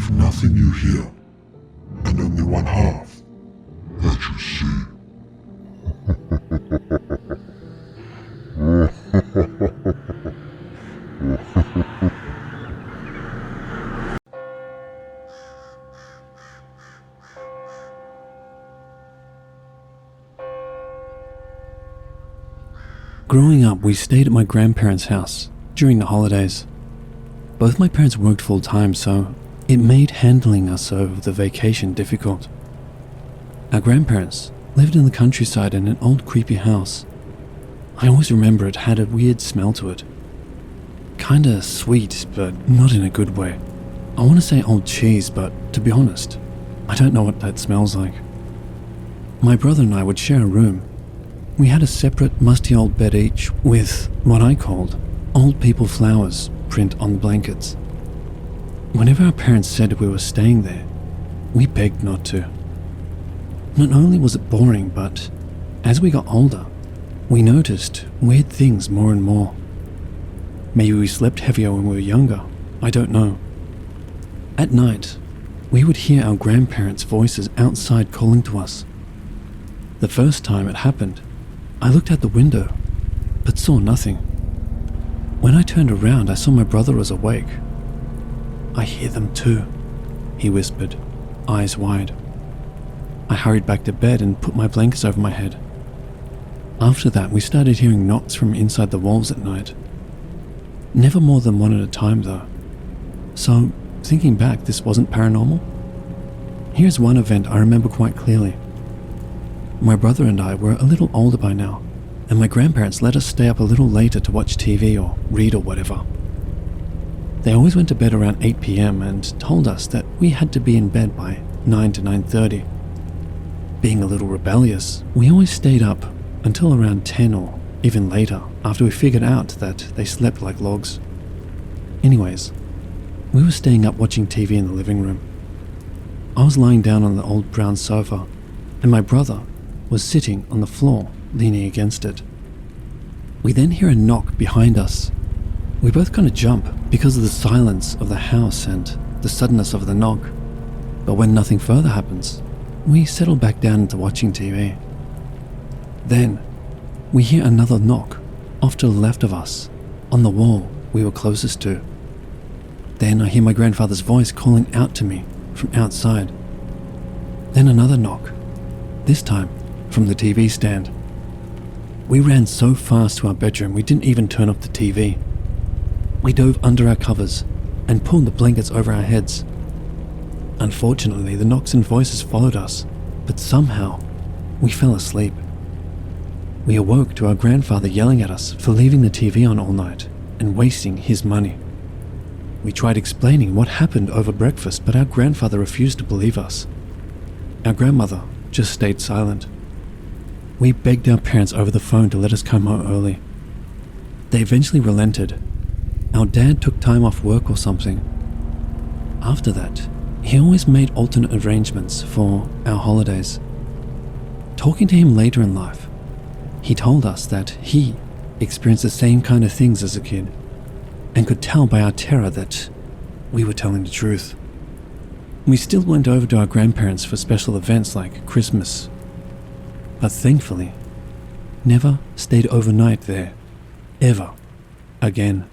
believe nothing you hear, and only one half that you see. Growing up, we stayed at my grandparents' house during the holidays. Both my parents worked full-time, so it made handling us over the vacation difficult. Our grandparents lived in the countryside in an old creepy house. I always remember it had a weird smell to it. Kinda sweet, but not in a good way. I want to say old cheese, but to be honest, I don't know what that smells like. My brother and I would share a room. We had a separate musty old bed each with what I called old people flowers print on the blankets. Whenever our parents said we were staying there, we begged not to. Not only was it boring, but as we got older, we noticed weird things more and more. Maybe we slept heavier when we were younger, I don't know. At night, we would hear our grandparents' voices outside calling to us. The first time it happened, I looked out the window, but saw nothing. When I turned around, I saw my brother was awake. "I hear them too," he whispered, eyes wide. I hurried back to bed and put my blankets over my head. After that, we started hearing knocks from inside the walls at night. Never more than one at a time though. So, thinking back, this wasn't paranormal? Here's one event I remember quite clearly. My brother and I were a little older by now, and my grandparents let us stay up a little later to watch TV or read or whatever. They always went to bed around 8 p.m. and told us that we had to be in bed by 9 to 9:30. Being a little rebellious, we always stayed up until around 10 or even later after we figured out that they slept like logs. Anyways, we were staying up watching TV in the living room. I was lying down on the old brown sofa, and my brother was sitting on the floor, leaning against it. We then hear a knock behind us. We both kind of jump because of the silence of the house and the suddenness of the knock. But when nothing further happens, we settle back down into watching TV. Then, we hear another knock off to the left of us, on the wall we were closest to. Then I hear my grandfather's voice calling out to me from outside. Then another knock, this time from the TV stand. We ran so fast to our bedroom we didn't even turn off the TV. We dove under our covers and pulled the blankets over our heads. Unfortunately, the knocks and voices followed us, but somehow we fell asleep. We awoke to our grandfather yelling at us for leaving the TV on all night and wasting his money. We tried explaining what happened over breakfast, but our grandfather refused to believe us. Our grandmother just stayed silent. We begged our parents over the phone to let us come home early. They eventually relented. Our dad took time off work or something. After that, he always made alternate arrangements for our holidays. Talking to him later in life, he told us that he experienced the same kind of things as a kid and could tell by our terror that we were telling the truth. We still went over to our grandparents for special events like Christmas, but thankfully, never stayed overnight there, ever again.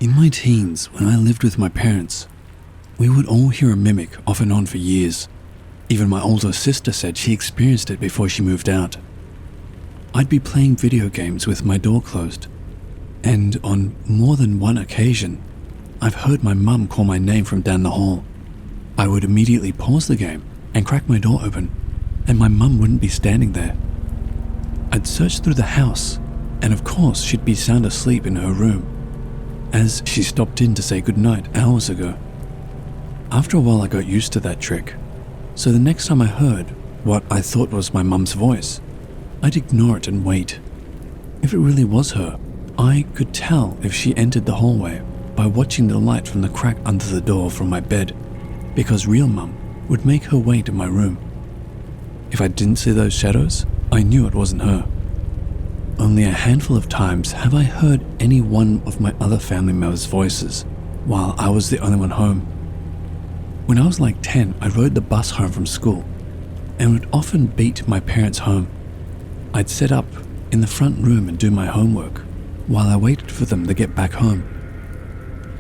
In my teens, when I lived with my parents, we would all hear a mimic off and on for years. Even my older sister said she experienced it before she moved out. I'd be playing video games with my door closed, and on more than one occasion, I've heard my mum call my name from down the hall. I would immediately pause the game and crack my door open, and my mum wouldn't be standing there. I'd search through the house, and of course she'd be sound asleep in her room, as she stopped in to say goodnight hours ago. After a while I got used to that trick, so the next time I heard what I thought was my mum's voice, I'd ignore it and wait. If it really was her, I could tell if she entered the hallway by watching the light from the crack under the door from my bed, because real mum would make her way to my room. If I didn't see those shadows, I knew it wasn't her. Only a handful of times have I heard any one of my other family members' voices while I was the only one home. When I was like 10, I rode the bus home from school and would often beat my parents home. I'd sit up in the front room and do my homework while I waited for them to get back home.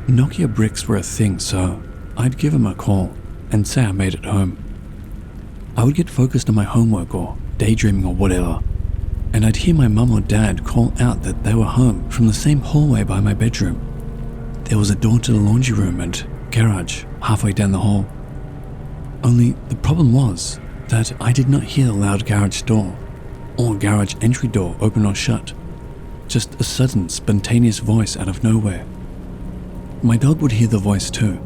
Nokia bricks were a thing, so I'd give them a call and say I made it home. I would get focused on my homework or daydreaming or whatever, and I'd hear my mum or dad call out that they were home from the same hallway by my bedroom. There was a door to the laundry room and garage halfway down the hall. Only the problem was that I did not hear the loud garage door or garage entry door open or shut, just a sudden spontaneous voice out of nowhere. My dog would hear the voice too.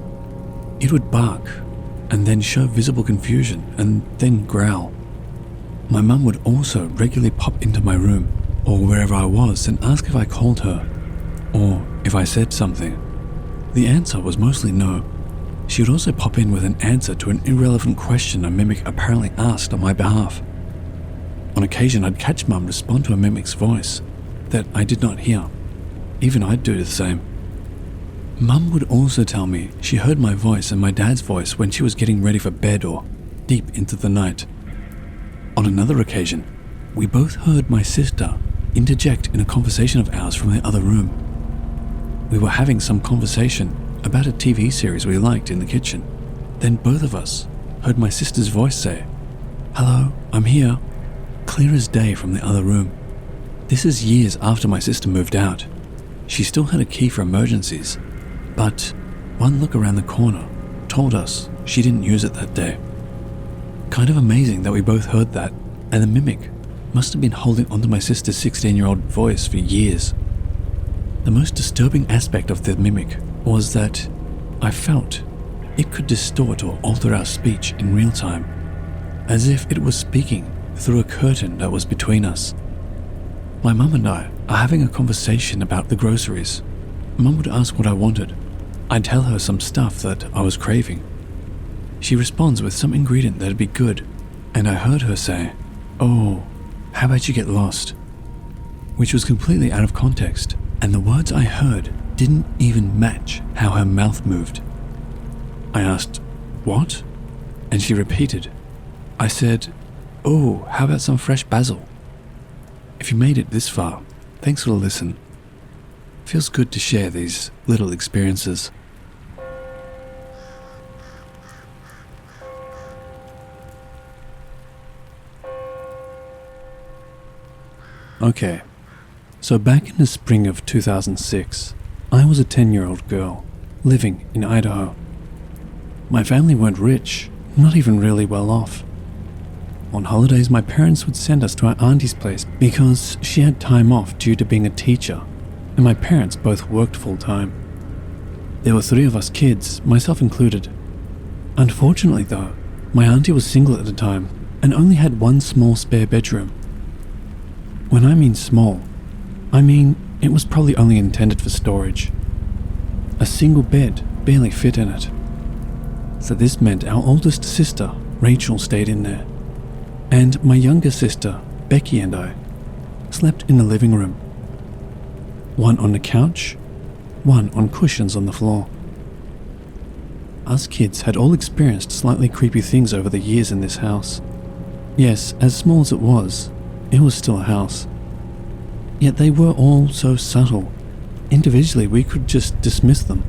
It would bark and then show visible confusion and then growl. My mum would also regularly pop into my room or wherever I was and ask if I called her or if I said something. The answer was mostly no. She would also pop in with an answer to an irrelevant question a mimic apparently asked on my behalf. On occasion, I'd catch Mum respond to a mimic's voice that I did not hear. Even I'd do the same. Mum would also tell me she heard my voice and my dad's voice when she was getting ready for bed or deep into the night. On another occasion, we both heard my sister interject in a conversation of ours from the other room. We were having some conversation about a TV series we liked in the kitchen. Then both of us heard my sister's voice say, "Hello, I'm here," clear as day from the other room. This is years after my sister moved out. She still had a key for emergencies, but one look around the corner told us she didn't use it that day. Kind of amazing that we both heard that, and the mimic must have been holding onto my sister's 16-year-old voice for years. The most disturbing aspect of the mimic was that I felt it could distort or alter our speech in real time, as if it was speaking through a curtain that was between us. My mum and I are having a conversation about the groceries. Mum would ask what I wanted. I'd tell her some stuff that I was craving. She responds with some ingredient that'd be good, and I heard her say, "Oh, how about you get lost?" Which was completely out of context, and the words I heard didn't even match how her mouth moved. I asked, "What?" And she repeated. I said, "Oh, how about some fresh basil?" If you made it this far, thanks for the listen. Feels good to share these little experiences. Okay, so back in the spring of 2006, I was a 10-year-old girl living in Idaho. My family weren't rich, not even really well off. On holidays, my parents would send us to our auntie's place because she had time off due to being a teacher, and my parents both worked full-time. There were 3 of us kids, myself included. Unfortunately though, my auntie was single at the time and only had one small spare bedroom. When I mean small, I mean it was probably only intended for storage. A single bed barely fit in it. So this meant our oldest sister, Rachel, stayed in there. And my younger sister, Becky, and I slept in the living room. One on the couch, one on cushions on the floor. Us kids had all experienced slightly creepy things over the years in this house. Yes, as small as it was still a house. Yet they were all so subtle. Individually, we could just dismiss them.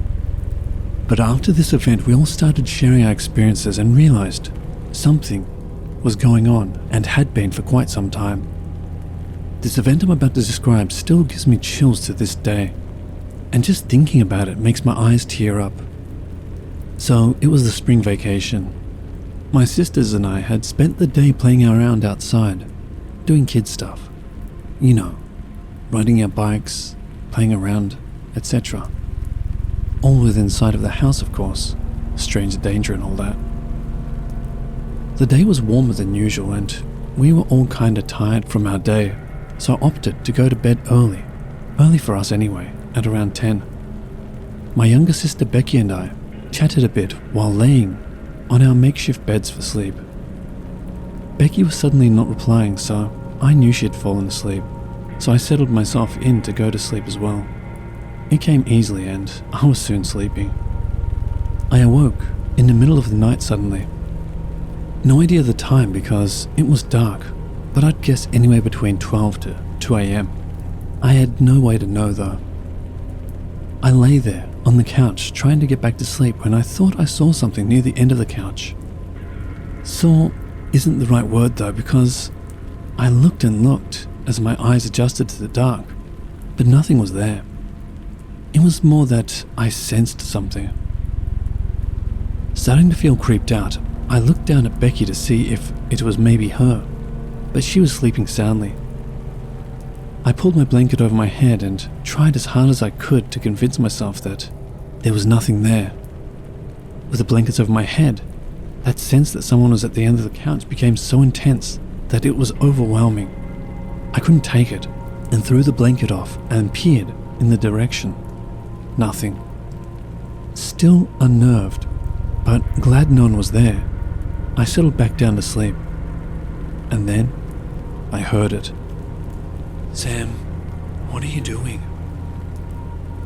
But after this event, we all started sharing our experiences and realized something was going on and had been for quite some time. This event I'm about to describe still gives me chills to this day, and just thinking about it makes my eyes tear up. So it was the spring vacation. My sisters and I had spent the day playing around outside, doing kid stuff. You know, riding our bikes, playing around, etc. All within sight of the house, of course, stranger danger and all that. The day was warmer than usual and we were all kinda tired from our day, so I opted to go to bed early for us anyway, at around 10. My younger sister Becky and I chatted a bit while laying on our makeshift beds for sleep. Becky was suddenly not replying, so I knew she had fallen asleep, so I settled myself in to go to sleep as well. It came easily and I was soon sleepy. I awoke in the middle of the night suddenly. No idea the time because it was dark, but I'd guess anywhere between 12 to 2 a.m. I had no way to know though. I lay there on the couch trying to get back to sleep when I thought I saw something near the end of the couch. Saw isn't the right word though, because I looked and looked as my eyes adjusted to the dark, but nothing was there. It was more that I sensed something. Starting to feel creeped out, I looked down at Becky to see if it was maybe her, but she was sleeping soundly. I pulled my blanket over my head and tried as hard as I could to convince myself that there was nothing there. With the blankets over my head, that sense that someone was at the end of the couch became so intense that it was overwhelming. I couldn't take it and threw the blanket off and peered in the direction. Nothing. Still unnerved, but glad no one was there, I settled back down to sleep. And then I heard it. "Sam, what are you doing?"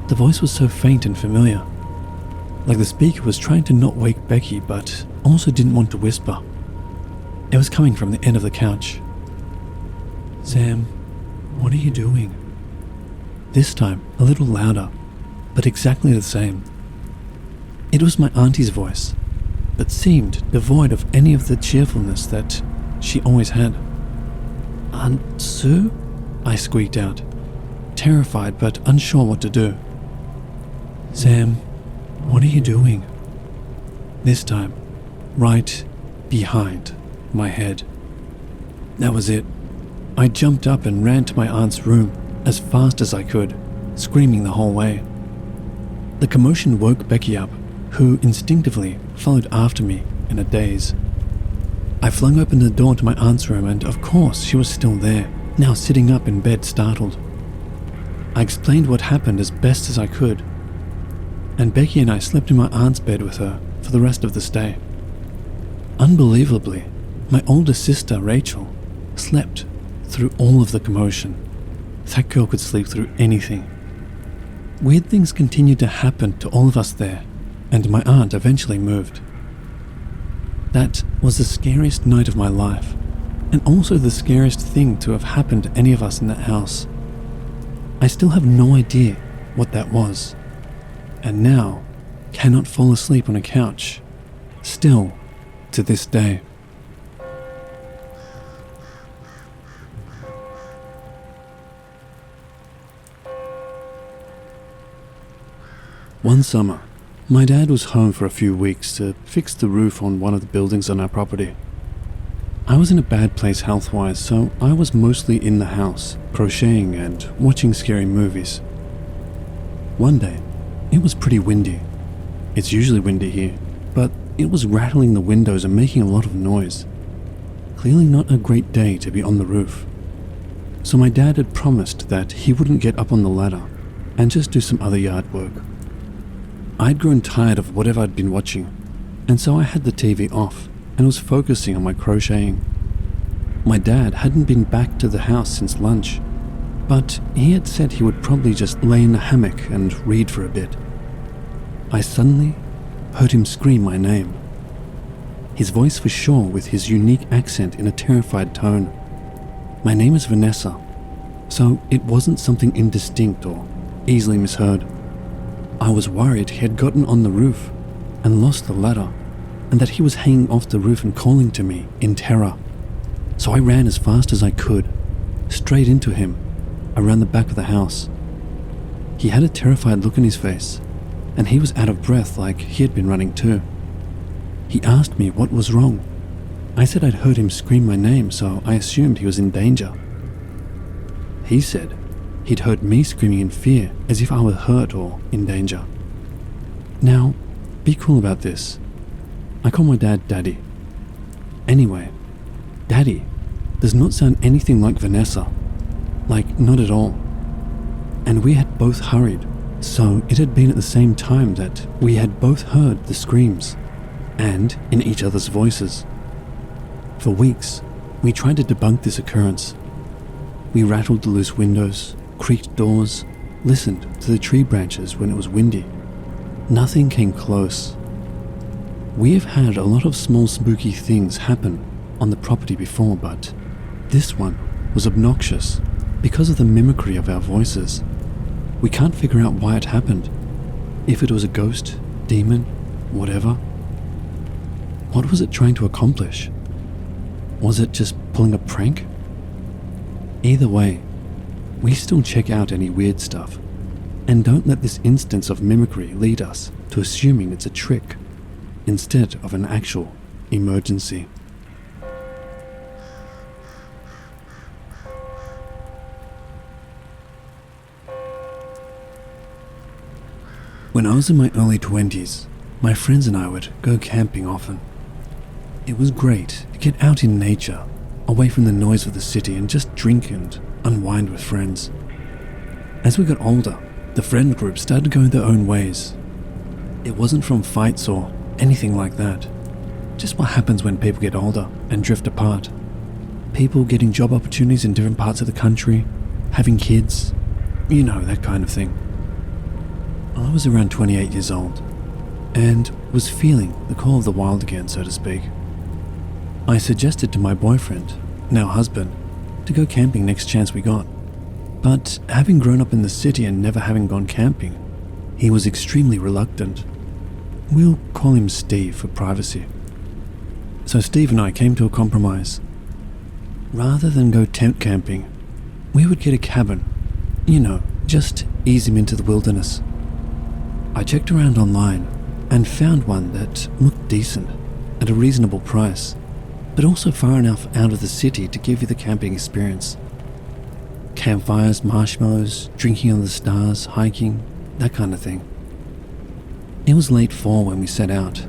The voice was so faint and familiar, like the speaker was trying to not wake Becky but also didn't want to whisper. It was coming from the end of the couch. "Sam, what are you doing?" This time a little louder, but exactly the same. It was my auntie's voice, but seemed devoid of any of the cheerfulness that she always had. "Aunt Sue?" I squeaked out, terrified but unsure what to do. "Sam, what are you doing?" This time, right behind my head. That was it. I jumped up and ran to my aunt's room as fast as I could, screaming the whole way. The commotion woke Becky up, who instinctively followed after me in a daze. I flung open the door to my aunt's room and of course she was still there, now sitting up in bed startled. I explained what happened as best as I could, and Becky and I slept in my aunt's bed with her for the rest of the stay. Unbelievably, my older sister Rachel slept through all of the commotion. That girl could sleep through anything. Weird things continued to happen to all of us there, and my aunt eventually moved. That was the scariest night of my life, and also the scariest thing to have happened to any of us in that house. I still have no idea what that was, and now cannot fall asleep on a couch, still to this day. One summer, my dad was home for a few weeks to fix the roof on one of the buildings on our property. I was in a bad place health-wise, so I was mostly in the house, crocheting and watching scary movies. One day, it was pretty windy. It's usually windy here, but it was rattling the windows and making a lot of noise. Clearly not a great day to be on the roof. So my dad had promised that he wouldn't get up on the ladder and just do some other yard work. I'd grown tired of whatever I'd been watching, and so I had the TV off and was focusing on my crocheting. My dad hadn't been back to the house since lunch, but he had said he would probably just lay in a hammock and read for a bit. I suddenly heard him scream my name. His voice for sure, with his unique accent in a terrified tone. My name is Vanessa, so it wasn't something indistinct or easily misheard. I was worried he had gotten on the roof and lost the ladder, and that he was hanging off the roof and calling to me in terror. So I ran as fast as I could, straight into him, around the back of the house. He had a terrified look on his face, and he was out of breath like he had been running too. He asked me what was wrong. I said I'd heard him scream my name, so I assumed he was in danger. He said he'd heard me screaming in fear as if I were hurt or in danger. Now, be cool about this. I call my dad Daddy. Anyway, Daddy does not sound anything like Vanessa. Like, not at all. And we had both hurried, so it had been at the same time that we had both heard the screams, and in each other's voices. For weeks, we tried to debunk this occurrence, We rattled the loose windows, creaked doors, listened to the tree branches when it was windy. Nothing came close. We have had a lot of small spooky things happen on the property before, but this one was obnoxious because of the mimicry of our voices. We can't figure out why it happened. If it was a ghost, demon, whatever. What was it trying to accomplish? Was it just pulling a prank? Either way, we still check out any weird stuff, and don't let this instance of mimicry lead us to assuming it's a trick instead of an actual emergency. When I was in my early 20s, my friends and I would go camping often. It was great to get out in nature, away from the noise of the city, and just drink and unwind with friends. As we got older, the friend group started going their own ways. It wasn't from fights or anything like that. Just what happens when people get older and drift apart. People getting job opportunities in different parts of the country, having kids, you know, that kind of thing. I was around 28 years old and was feeling the call of the wild again, so to speak. I suggested to my boyfriend, now husband, to go camping next chance we got. But having grown up in the city and never having gone camping, he was extremely reluctant. We'll call him Steve for privacy. So Steve and I came to a compromise. Rather than go tent camping, we would get a cabin, you know, just ease him into the wilderness. I checked around online and found one that looked decent at a reasonable price, but also far enough out of the city to give you the camping experience. Campfires, marshmallows, drinking on the stars, hiking, that kind of thing. It was late fall when we set out.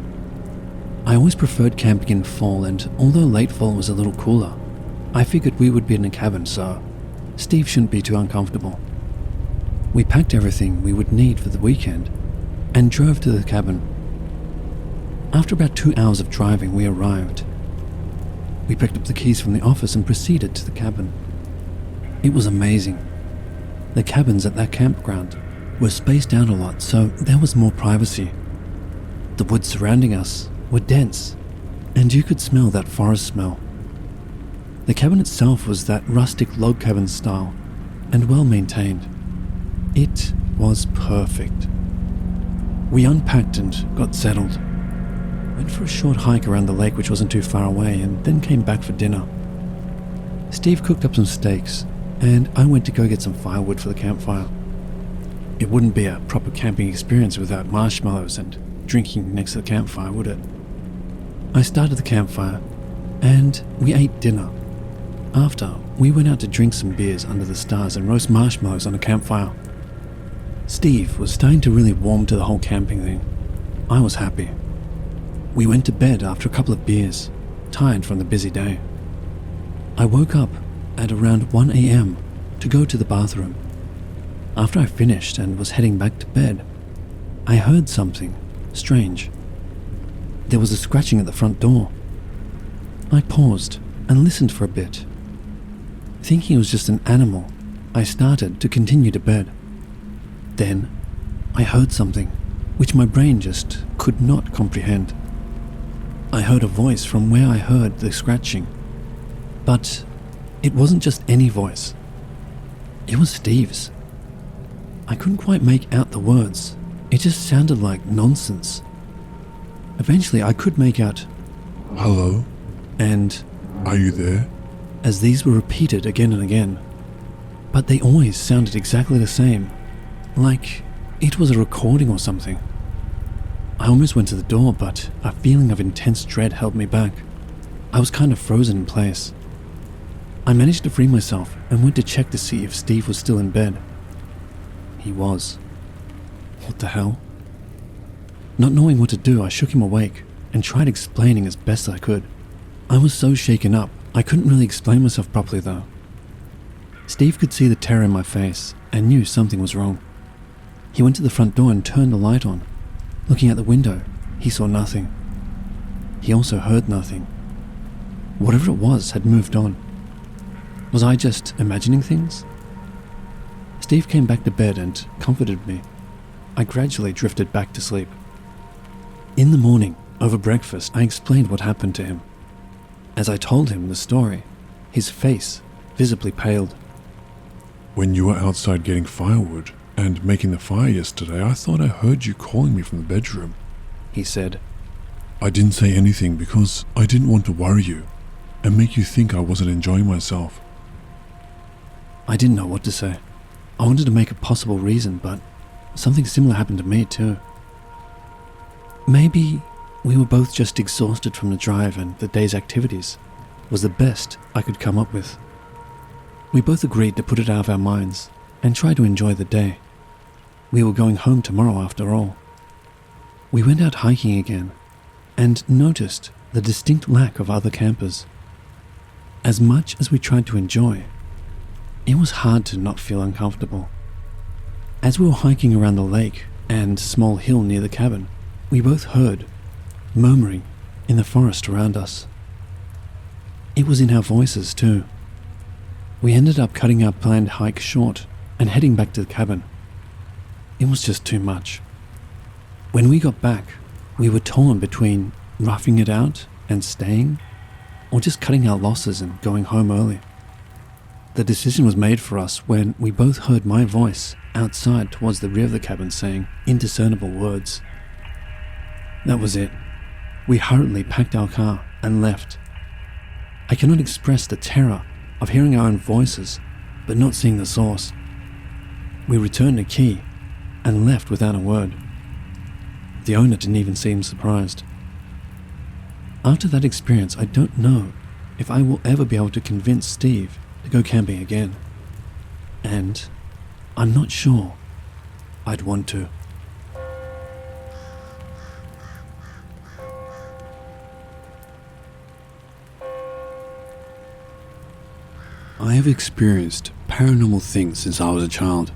I always preferred camping in fall, and although late fall was a little cooler, I figured we would be in a cabin, so Steve shouldn't be too uncomfortable. We packed everything we would need for the weekend and drove to the cabin. After about 2 hours of driving, we arrived. We picked up the keys from the office and proceeded to the cabin. It was amazing. The cabins at that campground were spaced out a lot, so there was more privacy. The woods surrounding us were dense, and you could smell that forest smell. The cabin itself was that rustic log cabin style and well maintained. It was perfect. We unpacked and got settled. Went for a short hike around the lake, which wasn't too far away, and then came back for dinner. Steve cooked up some steaks, and I went to go get some firewood for the campfire. It wouldn't be a proper camping experience without marshmallows and drinking next to the campfire, would it? I started the campfire, and we ate dinner. After, we went out to drink some beers under the stars and roast marshmallows on a campfire. Steve was starting to really warm to the whole camping thing. I was happy. We went to bed after a couple of beers, tired from the busy day. I woke up at around 1 a.m. to go to the bathroom. After I finished and was heading back to bed, I heard something strange. There was a scratching at the front door. I paused and listened for a bit. Thinking it was just an animal, I started to continue to bed. Then, I heard something which my brain just could not comprehend. I heard a voice from where I heard the scratching. But it wasn't just any voice. It was Steve's. I couldn't quite make out the words. It just sounded like nonsense. Eventually I could make out, Hello? and Are you there? as these were repeated again and again. But they always sounded exactly the same, like it was a recording or something. I almost went to the door, but a feeling of intense dread held me back. I was kind of frozen in place. I managed to free myself and went to check to see if Steve was still in bed. He was. What the hell? Not knowing what to do, I shook him awake and tried explaining as best I could. I was so shaken up, I couldn't really explain myself properly though. Steve could see the terror in my face and knew something was wrong. He went to the front door and turned the light on. Looking out the window, he saw nothing. He also heard nothing. Whatever it was had moved on. Was I just imagining things? Steve came back to bed and comforted me. I gradually drifted back to sleep. In the morning, over breakfast, I explained what happened to him. As I told him the story, his face visibly paled. When you were outside getting firewood and making the fire yesterday, I thought I heard you calling me from the bedroom, he said. I didn't say anything because I didn't want to worry you and make you think I wasn't enjoying myself. I didn't know what to say. I wanted to make a possible reason, but something similar happened to me too. Maybe we were both just exhausted from the drive, and the day's activities was the best I could come up with. We both agreed to put it out of our minds and try to enjoy the day. We were going home tomorrow after all. We went out hiking again and noticed the distinct lack of other campers. As much as we tried to enjoy, it was hard to not feel uncomfortable. As we were hiking around the lake and small hill near the cabin, we both heard murmuring in the forest around us. It was in our voices too. We ended up cutting our planned hike short and heading back to the cabin. It was just too much. When we got back, we were torn between roughing it out and staying, or just cutting our losses and going home early. The decision was made for us when we both heard my voice outside towards the rear of the cabin saying indiscernible words. That was it. We hurriedly packed our car and left. I cannot express the terror of hearing our own voices, but not seeing the source. We returned the key and left without a word. The owner didn't even seem surprised. After that experience, I don't know if I will ever be able to convince Steve to go camping again. And I'm not sure I'd want to. I have experienced paranormal things since I was a child.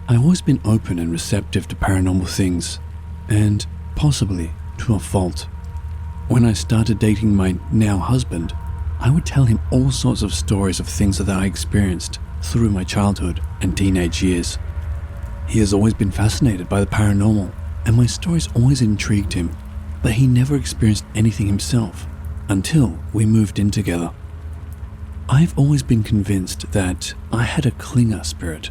I've always been open and receptive to paranormal things, and possibly to a fault. When I started dating my now husband, I would tell him all sorts of stories of things that I experienced through my childhood and teenage years. He has always been fascinated by the paranormal, and my stories always intrigued him, but he never experienced anything himself until we moved in together. I've always been convinced that I had a clinger spirit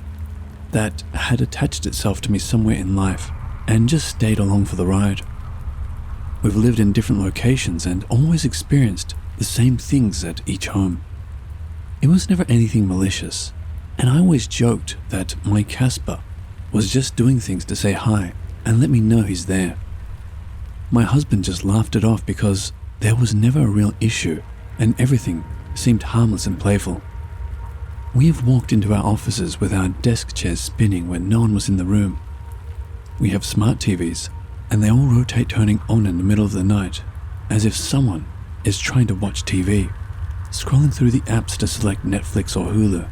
that had attached itself to me somewhere in life and just stayed along for the ride. We've lived in different locations and always experienced the same things at each home. It was never anything malicious, and I always joked that my Casper was just doing things to say hi and let me know he's there. My husband just laughed it off because there was never a real issue and everything seemed harmless and playful. We have walked into our offices with our desk chairs spinning when no one was in the room. We have smart TVs, and they all rotate turning on in the middle of the night, as if someone is trying to watch TV, scrolling through the apps to select Netflix or Hulu.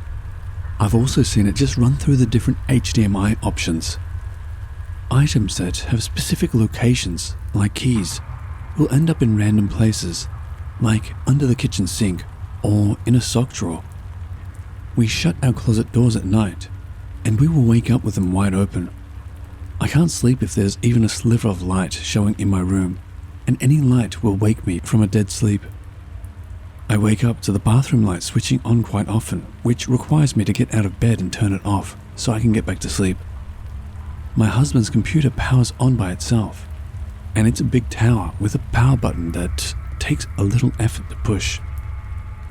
I've also seen it just run through the different HDMI options. Items that have specific locations, like keys, will end up in random places, like under the kitchen sink or in a sock drawer. We shut our closet doors at night, and we will wake up with them wide open. I can't sleep if there's even a sliver of light showing in my room, and any light will wake me from a dead sleep. I wake up to the bathroom light switching on quite often, which requires me to get out of bed and turn it off so I can get back to sleep. My husband's computer powers on by itself, and it's a big tower with a power button that takes a little effort to push.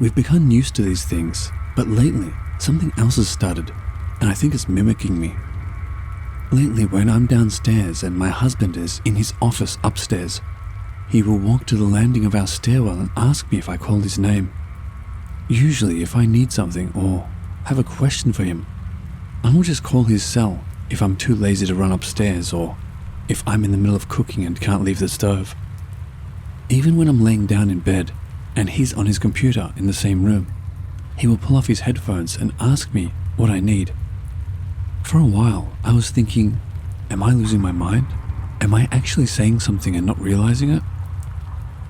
We've become used to these things, but lately something else has started, and I think it's mimicking me. Lately, when I'm downstairs and my husband is in his office upstairs, he will walk to the landing of our stairwell and ask me if I called his name. Usually, if I need something or have a question for him, I will just call his cell if I'm too lazy to run upstairs or if I'm in the middle of cooking and can't leave the stove. Even when I'm laying down in bed and he's on his computer in the same room, he will pull off his headphones and ask me what I need. For a while, I was thinking, am I losing my mind? Am I actually saying something and not realizing it?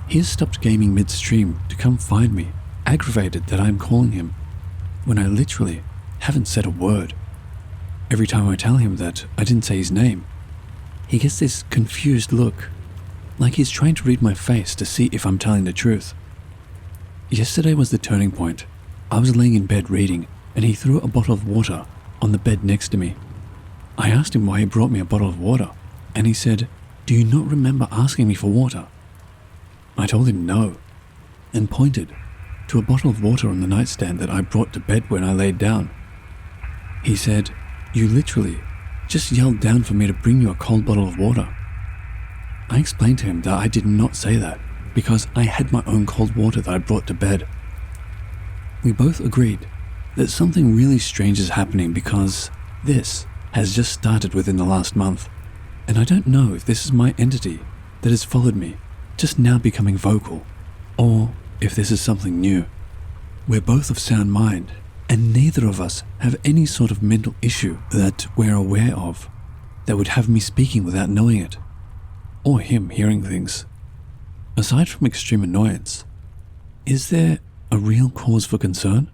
He has stopped gaming midstream to come find me, aggravated that I'm calling him. when I literally haven't said a word. Every time I tell him that I didn't say his name, he gets this confused look, like he's trying to read my face to see if I'm telling the truth. Yesterday was the turning point. I was laying in bed reading, and he threw a bottle of water on the bed next to me. I asked him why he brought me a bottle of water, and he said, "Do you not remember asking me for water?" I told him no, and pointed to a bottle of water on the nightstand that I brought to bed when I laid down. He said, "You literally just yelled down for me to bring you a cold bottle of water." I explained to him that I did not say that because I had my own cold water that I brought to bed. We both agreed that something really strange is happening because this has just started within the last month, and I don't know if this is my entity that has followed me, just now becoming vocal, or if this is something new. We're both of sound mind, and neither of us have any sort of mental issue that we're aware of that would have me speaking without knowing it, or him hearing things. Aside from extreme annoyance, is there a real cause for concern?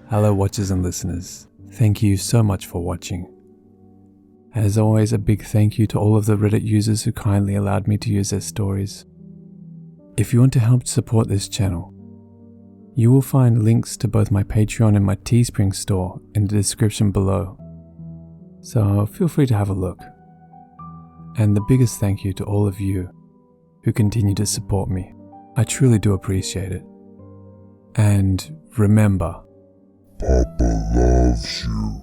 Hello watchers and listeners, thank you so much for watching. As always, a big thank you to all of the Reddit users who kindly allowed me to use their stories. If you want to help support this channel, you will find links to both my Patreon and my Teespring store in the description below, so feel free to have a look. And the biggest thank you to all of you who continue to support me. I truly do appreciate it. And remember, Papa loves you.